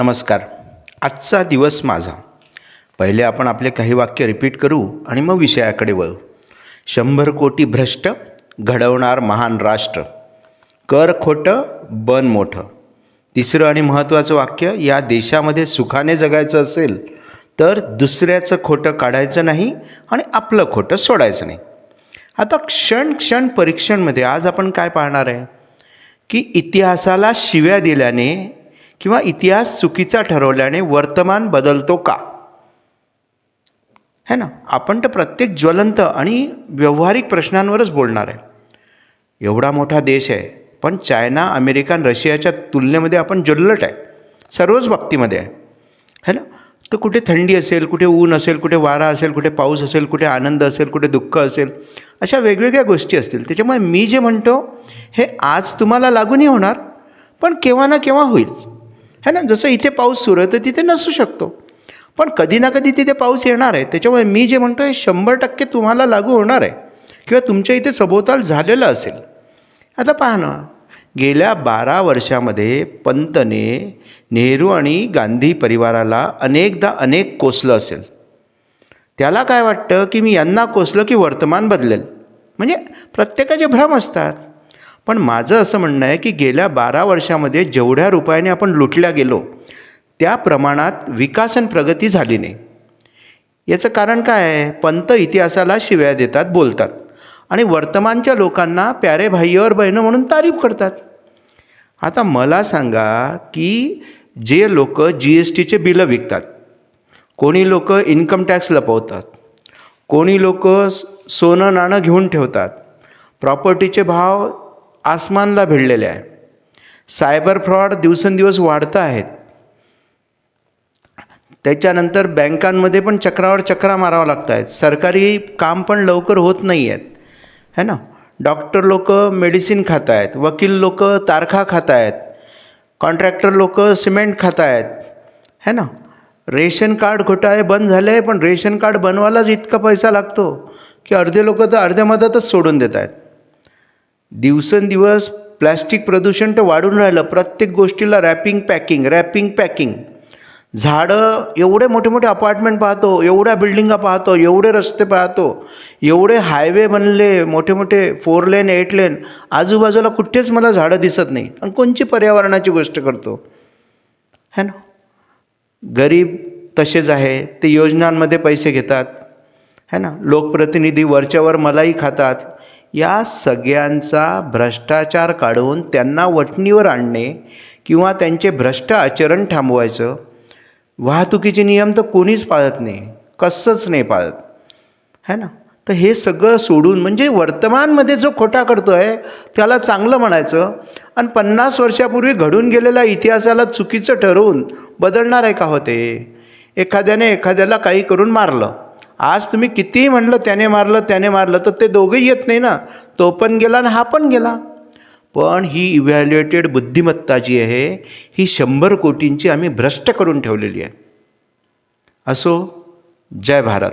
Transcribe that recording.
नमस्कार. आजचा दिवस माझा. पहिले आपण आपले काही वाक्य रिपीट करू आणि मग विषयाकडे वळू. 100 कोटी भ्रष्ट घडवणार महान राष्ट्र. कर खोटं बन मोठं. तिसरं आणि महत्त्वाचं वाक्य, या देशामध्ये सुखाने जगायचं असेल तर दुसऱ्याचं खोटं काढायचं नाही आणि आपलं खोटं सोडायचं नाही. आता क्षण क्षण परीक्षणमध्ये आज आपण काय पाहणार आहे की इतिहासाला शिव्या दिल्याने किंवा इतिहास चुकीचा ठरवल्याने वर्तमान बदलतो का, है ना. आपण तर प्रत्येक ज्वलंत आणि व्यावहारिक प्रश्नांवरच बोलणार आहे. एवढा मोठा देश आहे, पण चायना, अमेरिका, रशियाच्या तुलनेमध्ये आपण जल्लट आहे सर्वच बाबतीमध्ये आहे, है ना. तर कुठे थंडी असेल, कुठे ऊन असेल, कुठे वारा असेल, कुठे पाऊस असेल, कुठे आनंद असेल, कुठे दुःख असेल, अशा वेगवेगळ्या गोष्टी असतील. त्याच्यामुळे मी जे म्हणतो हे आज तुम्हाला लागूनही होणार, पण केव्हा ना केव्हा होईल, है ना. जसं इथे पाऊस सुरू आहे तर तिथे नसू शकतो, पण कधी ना कधी तिथे पाऊस येणार आहे. त्याच्यामुळे मी जे म्हणतो हे 100% तुम्हाला लागू होणार आहे किंवा तुमच्या इथे सभोवताल झालेलं असेल. आता पहा ना, गेल्या 12 वर्षामध्ये पंतने नेहरू आणि गांधी परिवाराला अनेकदा कोसलं असेल. त्याला काय वाटतं की मी यांना कोसलं की वर्तमान बदलेल, म्हणजे प्रत्येकाचे भ्रम असतात. पण माझं असं म्हणणं आहे की गेल्या 12 वर्षामध्ये जेवढ्या रुपयाने आपण लुटल्या गेलो त्या प्रमाणात विकासन प्रगती झाली नाही. याचं कारण काय आहे? पंत इतिहासाला शिव्या देतात, बोलतात आणि वर्तमानच्या लोकांना प्यारे भाई और बहिणं म्हणून तारीफ करतात. आता मला सांगा की जे लोक GSTचे बिलं विकतात, कोणी लोक इन्कम टॅक्स लपवतात, कोणी लोक सोनं नाणं घेऊन ठेवतात, प्रॉपर्टीचे भाव आसमानला भिडलेले आहे, सायबर फ्रॉड दिवसेंदिवस वाढत आहेत, त्याच्यानंतर बँकांमध्ये पण चक्रावर चक्रा मारावं लागत आहेत, सरकारी काम पण लवकर होत नाही आहेत, है ना. डॉक्टर लोक मेडिसिन खात आहेत, वकील लोक तारखा खात आहेत, कॉन्ट्रॅक्टर लोक सिमेंट खात आहेत, है ना. रेशन कार्ड घोटाळे बंद झाले, पण रेशन कार्ड बनवायलाच इतका पैसा लागतो की अर्धे लोक तर अर्ध्या मधातच सोडून देत आहेत. दिवसेंदिवस प्लॅस्टिक प्रदूषण तर वाढून राहिलं. प्रत्येक गोष्टीला रॅपिंग पॅकिंग. झाडं, एवढे मोठे मोठे अपार्टमेंट पाहतो, एवढ्या बिल्डिंगा पाहतो, एवढे रस्ते पाहतो, एवढे हायवे बनले, मोठे मोठे 4 लेन 8 लेन, आजूबाजूला कुठेच मला झाडं दिसत नाही. आणि कोणची पर्यावरणाची गोष्ट करतो, है ना. गरीब तसेच आहे, ते योजनांमध्ये पैसे घेतात, है ना. लोकप्रतिनिधी वरच्यावर मलाई खातात. या सगळ्यांचा भ्रष्टाचार काढून त्यांना वठणीवर आणणे किंवा त्यांचे भ्रष्ट आचरण थांबवायचं. वाहतुकीचे नियम तर कोणीच पाळत नाही, कसंच नाही पाळत, है ना. तर हे सगळं सोडून, म्हणजे वर्तमानमध्ये जो खोटा करतो आहे त्याला चांगलं म्हणायचं आणि 50 वर्षापूर्वी घडून गेलेल्या इतिहासाला चुकीचं ठरवून बदलणार आहे का होते. एखाद्याने एखाद्याला काही करून मारलं, आज तुम्ही कितीही म्हणलं त्याने मारलं तर ते दोघंही येत नाही ना. तो पण गेला आणि हा पण गेला. पण ही इव्हॅल्युएटेड बुद्धिमत्ता जी आहे ही 100 कोटींची आम्ही भ्रष्ट करून ठेवलेली आहे. असो, जय भारत.